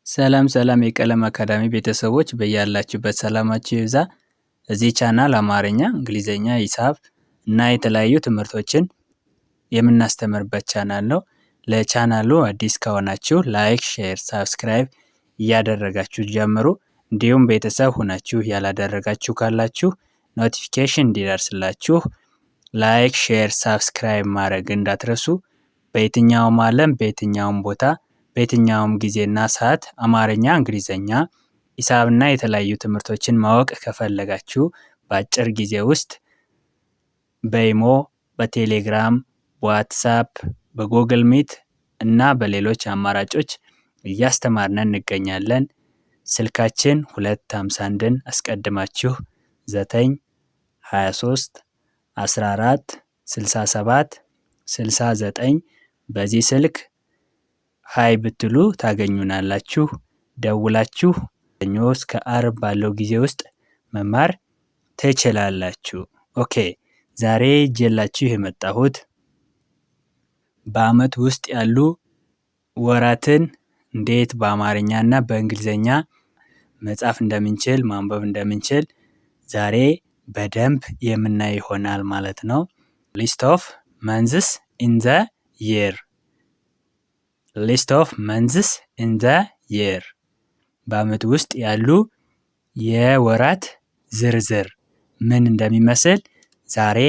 ሰላም ሰላም የቀለም አካዳሚ ቤተሰቦች በያላችሁበት ሰላማችሁ ይብዛ። እዚህ ቻናል አማርኛ፣ እንግሊዘኛ፣ ሂሳብ እና የተለያዩ ትምህርቶችን የምናስተምርበት ቻናል ነው። ለቻናሉ አዲስ ከሆናችሁ ላይክ፣ ሼር፣ ሳብስክራይብ እያደረጋችሁ ጀምሩ። እንዲሁም ቤተሰብ ሆናችሁ ያላደረጋችሁ ካላችሁ ኖቲፊኬሽን እንዲደርስላችሁ ላይክ፣ ሼር፣ ሳብስክራይብ ማድረግ እንዳትረሱ። በየትኛውም ዓለም በየትኛውም ቦታ በየትኛውም ጊዜና ሰዓት አማርኛ፣ እንግሊዘኛ፣ ሂሳብና የተለያዩ ትምህርቶችን ማወቅ ከፈለጋችሁ በአጭር ጊዜ ውስጥ በኢሞ፣ በቴሌግራም፣ በዋትሳፕ፣ በጉግል ሚት እና በሌሎች አማራጮች እያስተማርን እንገኛለን። ስልካችን 251ን አስቀድማችሁ 9 23 14 67 69 በዚህ ስልክ ሃይ ብትሉ ታገኙናላችሁ። ደውላችሁ ሰኞ እስከ ዓርብ ባለው ጊዜ ውስጥ መማር ትችላላችሁ። ኦኬ፣ ዛሬ ይዤላችሁ የመጣሁት በዓመት ውስጥ ያሉ ወራትን እንዴት በአማርኛ እና በእንግሊዘኛ መጻፍ እንደምንችል ማንበብ እንደምንችል ዛሬ በደንብ የምናይ ይሆናል ማለት ነው። ሊስት ኦፍ መንዝስ ኢን ዘ year ሊስት ኦፍ መንዝስ ኢን ዘ year በዓመት ውስጥ ያሉ የወራት ዝርዝር ምን እንደሚመስል ዛሬ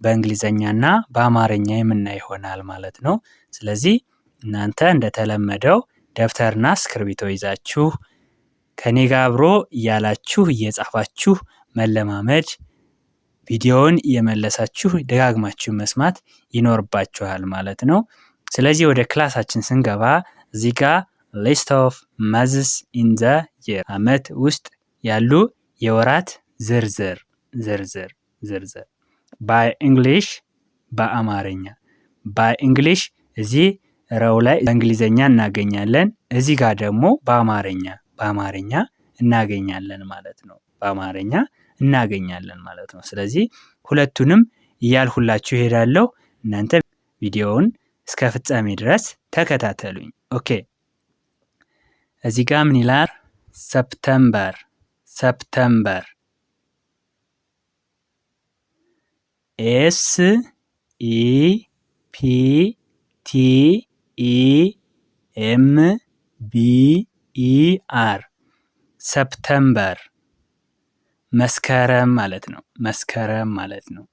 በእንግሊዘኛና በአማርኛ የምናይ ይሆናል ማለት ነው። ስለዚህ እናንተ እንደተለመደው ደብተርና እስክርቢቶ ይዛችሁ ከኔ ጋር አብሮ እያላችሁ እየጻፋችሁ መለማመድ፣ ቪዲዮውን እየመለሳችሁ ደጋግማችሁ መስማት ይኖርባችኋል ማለት ነው። ስለዚህ ወደ ክላሳችን ስንገባ እዚህ ጋር ሊስት ኦፍ መንዝስ ኢን ዘ year ዓመት ውስጥ ያሉ የወራት ዝርዝር ባይ እንግሊሽ በአማርኛ ባይ እንግሊሽ እዚህ ረው ላይ በእንግሊዘኛ እናገኛለን። እዚህ ጋር ደግሞ በአማርኛ እናገኛለን ማለት ነው። በአማርኛ እናገኛለን ማለት ነው። ስለዚህ ሁለቱንም እያልሁላችሁ እሄዳለሁ። እናንተ ቪዲዮውን እስከ ፍጻሜ ድረስ ተከታተሉኝ። ኦኬ፣ እዚህ ጋር ምን ይላል? ሰፕተምበር ኤስ ኢ ፒ ቲ ኢ ኤም ቢ ኢ አር ሰፕተምበር መስከረም ማለት ነው።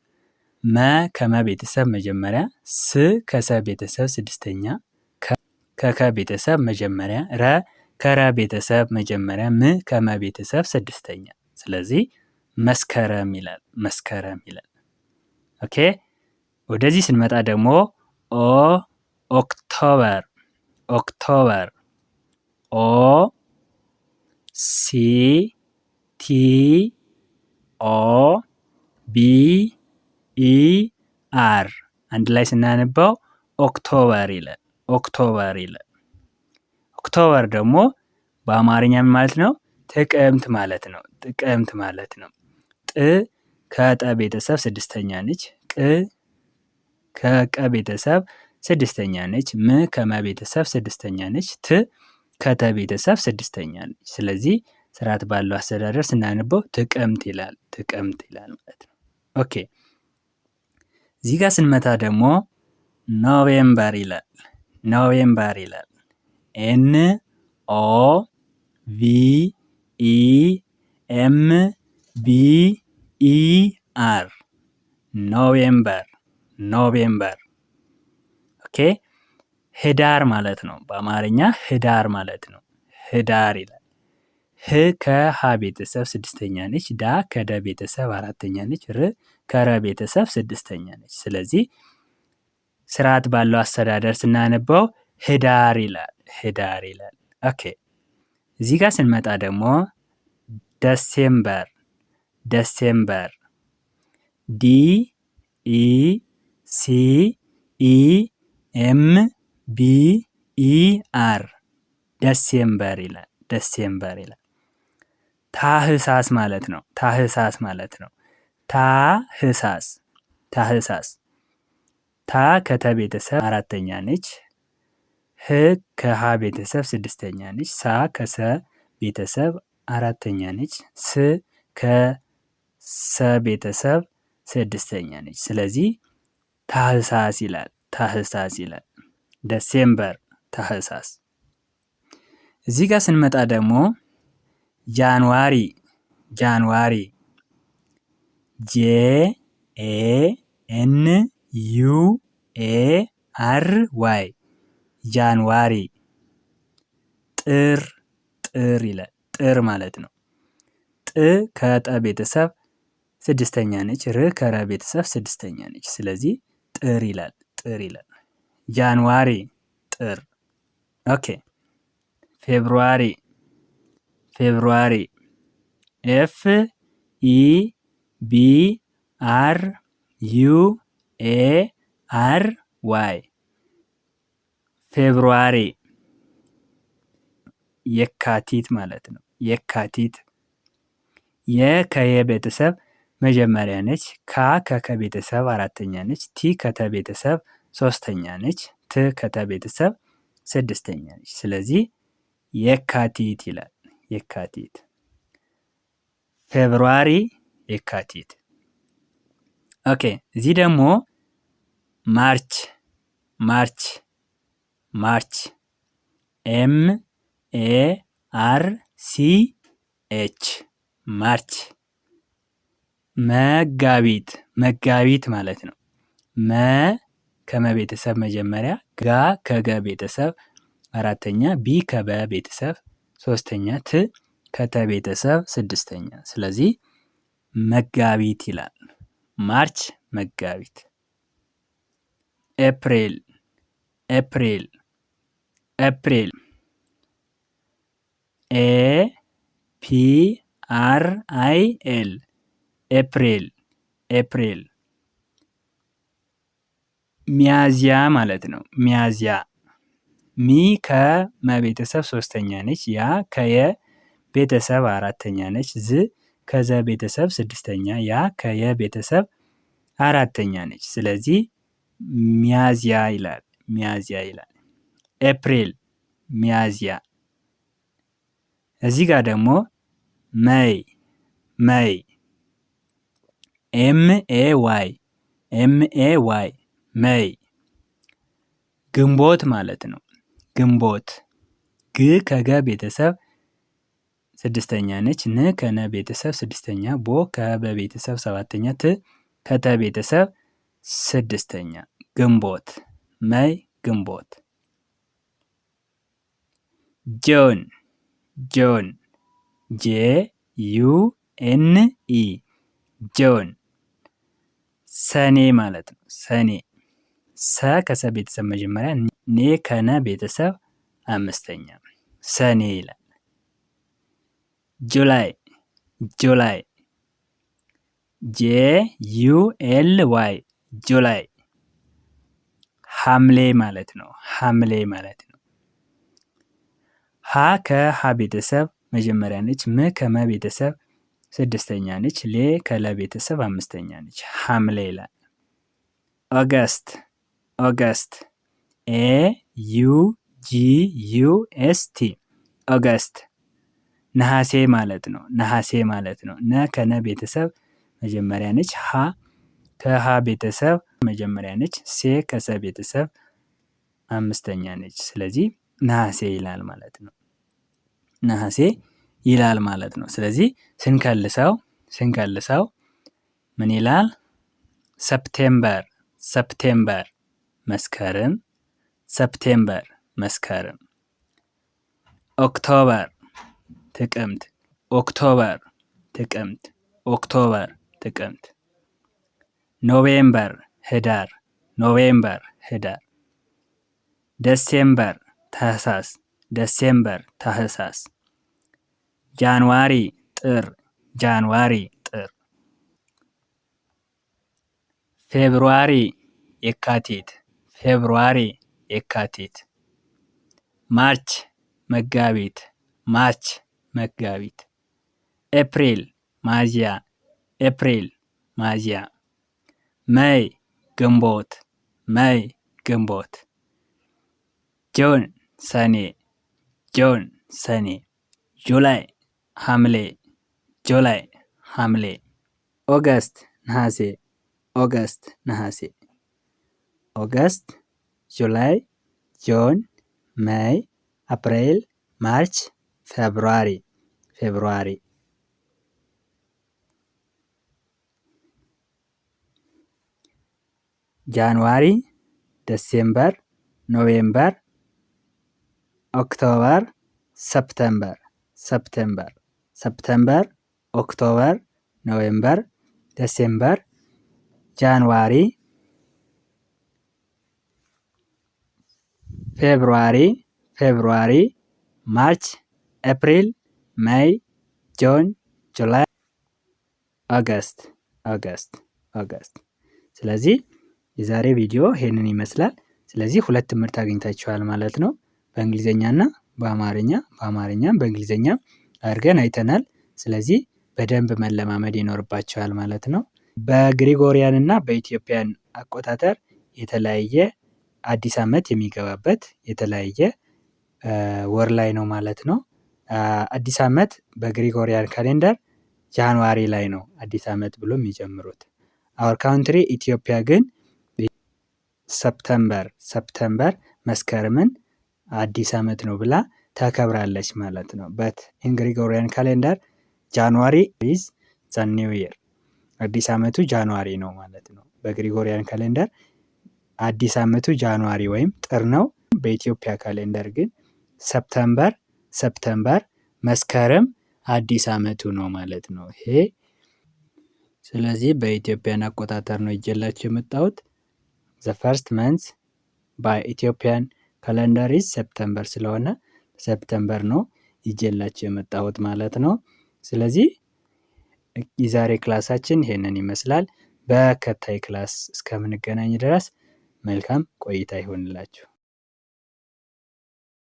መ ከመ ቤተሰብ መጀመሪያ፣ ስ ከሰ ቤተሰብ ስድስተኛ፣ ከከ ቤተሰብ መጀመሪያ፣ ረ ከረ ቤተሰብ መጀመሪያ፣ ም ከመ ቤተሰብ ስድስተኛ። ስለዚህ መስከረም ይላል። ኦኬ፣ ወደዚህ ስንመጣ ደግሞ ኦክቶበር ኦ ሲ ቲ ኦ ቢ ኢ አር አንድ ላይ ስናነባው ኦክቶበር ይላል። ኦክቶበር ደግሞ በአማርኛ ማለት ነው ጥቅምት ማለት ነው። ጥ ከጠ ቤተሰብ ስድስተኛ ነች። ቅ ከቀ ቤተሰብ ስድስተኛ ነች። ም ከመ ቤተሰብ ስድስተኛ ነች። ት ከተ ቤተሰብ ስድስተኛ ነች። ስለዚህ ስርዓት ባለው አስተዳደር ስናነበው ጥቅምት ይላል ማለት ነው። ኦኬ፣ እዚህ ጋር ስንመታ ደግሞ ኖቬምበር ይላል። ኤን ኦ ቪ ኢ ኤም ቢ ኢ አር ኖቬምበር። ኦኬ፣ ህዳር ማለት ነው። በአማርኛ ህዳር ማለት ነው። ህዳር ይላል። ህ ከሀ ቤተሰብ ስድስተኛ ነች። ዳ ከደ ቤተሰብ አራተኛ ነች። ር ከረ ቤተሰብ ስድስተኛ ነች። ስለዚህ ስርዓት ባለው አስተዳደር ስናነበው ህዳር ይላል። ኦኬ፣ እዚህ ጋር ስንመጣ ደግሞ ደሴምበር ዲ ኢ ሲ ኢ ኤም ቢ ኢ አር ደሴምበር ይላል። ታህሳስ ማለት ነው። ታህሳስ ታ ከተ ቤተሰብ አራተኛ ነች። ህ ከሀ ቤተሰብ ስድስተኛ ነች። ሳ ከሰ ቤተሰብ አራተኛ ነች። ስ ከሰ ቤተሰብ ስድስተኛ ነች። ስለዚህ ታህሳስ ይላል። ታህሳስ ይላል። ደሴምበር ታህሳስ። እዚህ ጋር ስንመጣ ደግሞ ጃንዋሪ ጃንዋሪ ጄ ኤ ኤን ዩ ኤ አር ዋይ ጃንዋሪ። ጥር ጥር ይላል። ጥር ማለት ነው። ጥ ከጠ ቤተሰብ ስድስተኛ ነች። ር ከረ ቤተሰብ ስድስተኛ ነች። ስለዚህ ጥር ይላል። ጥር ይላል። ጃንዋሪ ጥር። ኦኬ። ፌብሩዋሪ ፌብሩዋሪ ኤፍ ኢ ቢ አር ዩ ኤ አር ዋይ ፌብሩዋሪ። የካቲት ማለት ነው። የካቲት የ ከየ ቤተሰብ መጀመሪያ ነች። ካ ከከ ቤተሰብ አራተኛ ነች። ቲ ከተ ቤተሰብ ሶስተኛ ነች። ት ከተ ቤተሰብ ስድስተኛ ነች። ስለዚህ የካቲት ይላል። የካቲት። ፌብሩዋሪ የካቲት። ኦኬ። እዚህ ደግሞ ማርች ማርች ማርች ኤም ኤ አር ሲ ኤች ማርች። መጋቢት መጋቢት ማለት ነው። መ ከመ ቤተሰብ መጀመሪያ፣ ጋ ከገ ቤተሰብ አራተኛ፣ ቢ ከበ ቤተሰብ ሶስተኛ፣ ት ከተ ቤተሰብ ስድስተኛ። ስለዚህ መጋቢት ይላል። ማርች መጋቢት። ኤፕሪል ኤፕሪል ኤፕሪል ኤ ፒ አር አይ ኤል ኤፕሪል ኤፕሪል። ሚያዚያ ማለት ነው። ሚያዚያ ሚ ከመ ቤተሰብ ሶስተኛ ነች። ያ ከየ ቤተሰብ አራተኛ ነች። ዝ ከዘ ቤተሰብ ስድስተኛ፣ ያ ከየ ቤተሰብ አራተኛ ነች። ስለዚህ ሚያዚያ ይላል። ሚያዚያ ይላል። ኤፕሪል ሚያዚያ። እዚህ ጋር ደግሞ መይ መይ ኤም ኤ ዋይ ኤም ኤ ዋይ መይ። ግንቦት ማለት ነው። ግንቦት ግ ከገ ቤተሰብ ስድስተኛ ነች። ን ከነ ቤተሰብ ስድስተኛ፣ ቦ ከበ ቤተሰብ ሰባተኛ፣ ት ከተ ቤተሰብ ስድስተኛ። ግንቦት መይ ግንቦት። ጆን ጆን ጄ ዩ ኤን ኢ ጆን ሰኔ ማለት ነው። ሰኔ ሰ ከሰ ቤተሰብ መጀመሪያ፣ ኔ ከነ ቤተሰብ አምስተኛ። ሰኔ ይላል። ጁላይ ጁላይ ጄ ዩ ኤል ዋይ ጁላይ ሐምሌ ማለት ነው። ሐምሌ ማለት ነው። ሀ ከሀ ቤተሰብ መጀመሪያ ነች። ም ከመ ቤተሰብ ስድስተኛ ነች። ሌ ከለ ቤተሰብ አምስተኛ ነች። ሐምሌ ይላል። ኦገስት ኦገስት ኤ ዩ ጂ ዩ ኤስ ቲ ኦገስት ነሐሴ ማለት ነው። ነሐሴ ማለት ነው። ነ ከነ ቤተሰብ መጀመሪያ ነች። ሀ ከሀ ቤተሰብ መጀመሪያ ነች። ሴ ከሰ ቤተሰብ አምስተኛ ነች። ስለዚህ ነሐሴ ይላል ማለት ነው። ነሐሴ ይላል ማለት ነው። ስለዚህ ስንከልሰው ምን ይላል? ሰፕቴምበር ሰፕቴምበር መስከረም ሰፕቴምበር መስከረም። ኦክቶበር ጥቅምት ኦክቶበር ጥቅምት ኦክቶበር ጥቅምት። ኖቬምበር ህዳር ኖቬምበር ህዳር። ደሴምበር ታህሳስ ደሴምበር ታህሳስ። ጃንዋሪ ጥር ጃንዋሪ ጥር። ፌብሩዋሪ የካቲት ፌብሩዋሪ የካቲት። ማርች መጋቢት ማርች መጋቢት። ኤፕሪል ሚያዝያ ኤፕሪል ሚያዝያ። መይ ግንቦት መይ ግንቦት። ጁን ሰኔ ጁን ሰኔ ጁላይ ሐምሌ ጁላይ ሐምሌ ኦገስት ነሐሴ ኦገስት ነሐሴ ኦገስት ጁላይ ጁን ሜይ አፕሪል ማርች ፌብሩዋሪ ፌብሩዋሪ ጃንዋሪ ዲሴምበር ኖቬምበር ኦክቶበር ሰፕተምበር ሰፕተምበር ሰፕተምበር ኦክቶበር ኖቬምበር ዲሴምበር ጃንዋሪ ፌብሩዋሪ ፌብሩዋሪ ማርች ኤፕሪል ሜይ ጁን ጁላይ ኦገስት ኦገስት ኦገስት። ስለዚህ የዛሬ ቪዲዮ ይሄንን ይመስላል። ስለዚህ ሁለት ትምህርት አግኝታችኋል ማለት ነው። በእንግሊዘኛና በአማርኛም በእንግሊዘኛም አድርገን አይተናል። ስለዚህ በደንብ መለማመድ ይኖርባችኋል ማለት ነው። በግሪጎሪያን እና በኢትዮጵያን አቆጣጠር የተለያየ አዲስ ዓመት የሚገባበት የተለያየ ወር ላይ ነው ማለት ነው። አዲስ ዓመት በግሪጎሪያን ካሌንደር ጃንዋሪ ላይ ነው አዲስ ዓመት ብሎ የሚጀምሩት። አወር ካውንትሪ ኢትዮጵያ ግን ሰፕተምበር መስከረምን አዲስ ዓመት ነው ብላ ታከብራለች ማለት ነው። በት ኢን ግሪጎሪያን ካሌንደር ጃንዋሪ ኢዝ ዘ ኒው ይር። አዲስ ዓመቱ ጃንዋሪ ነው ማለት ነው። በግሪጎሪያን ካሌንደር አዲስ ዓመቱ ጃንዋሪ ወይም ጥር ነው። በኢትዮጵያ ካሌንደር ግን ሰፕተምበር መስከረም አዲስ ዓመቱ ነው ማለት ነው ይሄ። ስለዚህ በኢትዮጵያን አቆጣጠር ነው ይዤላችሁ የመጣሁት። ዘ ፈርስት መንዝ ባይ ኢትዮጵያን ካሌንደር ኢዝ ሰፕተምበር ስለሆነ ሰፕተምበር ነው ይዤላችሁ የመጣሁት ማለት ነው። ስለዚህ የዛሬ ክላሳችን ይሄንን ይመስላል። በቀጣይ ክላስ እስከምንገናኝ ድረስ መልካም ቆይታ ይሆንላችሁ።